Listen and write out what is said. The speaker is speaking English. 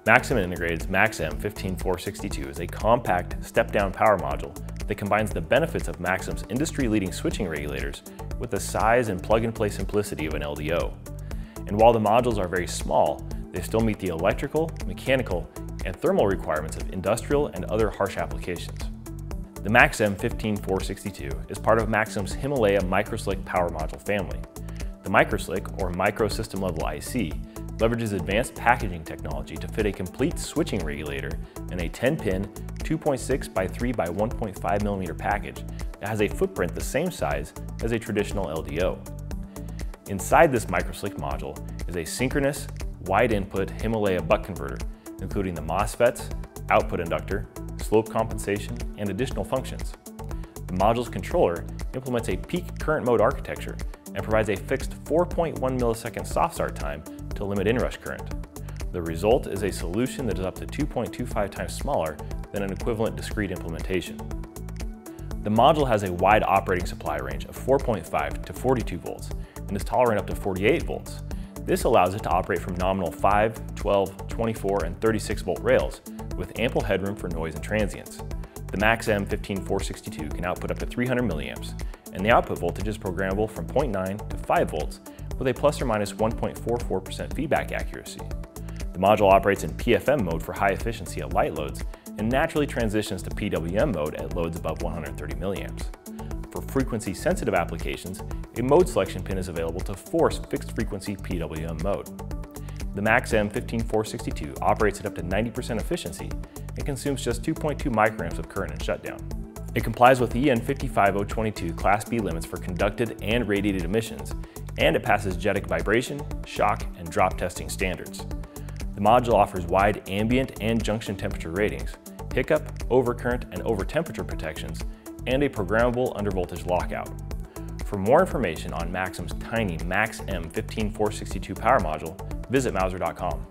Maxim integrates MAXM15462 as a compact step-down power module that combines the benefits of Maxim's industry-leading switching regulators with the size and plug-and-play simplicity of an LDO. And while the modules are very small, they still meet the electrical, mechanical, and thermal requirements of industrial and other harsh applications. The MAXM15462 is part of Maxim's Himalaya Microslick power module family. The Microslick, or Microsystem Level IC, leverages advanced packaging technology to fit a complete switching regulator in a 10-pin, 2.6 by 3 by 1.5 mm package that has a footprint the same size as a traditional LDO. Inside this Microslick module is a synchronous, wide-input Himalaya buck converter, including the MOSFETs, output inductor, slope compensation, and additional functions. The module's controller implements a peak current mode architecture and provides a fixed 4.1 millisecond soft start time to limit inrush current. The result is a solution that is up to 2.25 times smaller than an equivalent discrete implementation. The module has a wide operating supply range of 4.5 to 42 volts and is tolerant up to 48 volts. This allows it to operate from nominal 5, 12, 24, and 36 volt rails with ample headroom for noise and transients. The MAXM15462 can output up to 300 milliamps, and the output voltage is programmable from 0.9 to 5 volts with a plus or minus 1.44% feedback accuracy. The module operates in PFM mode for high efficiency at light loads and naturally transitions to PWM mode at loads above 130 milliamps. For frequency-sensitive applications, a mode selection pin is available to force fixed-frequency PWM mode. The MAXM15462 operates at up to 90% efficiency and consumes just 2.2 microamps of current in shutdown. It complies with EN 55022 Class B limits for conducted and radiated emissions, and it passes JEDEC vibration, shock, and drop testing standards. The module offers wide ambient and junction temperature ratings, hiccup, overcurrent, and overtemperature protections, and a programmable undervoltage lockout. For more information on Maxim's tiny MAXM15462 power module, visit Mauser.com.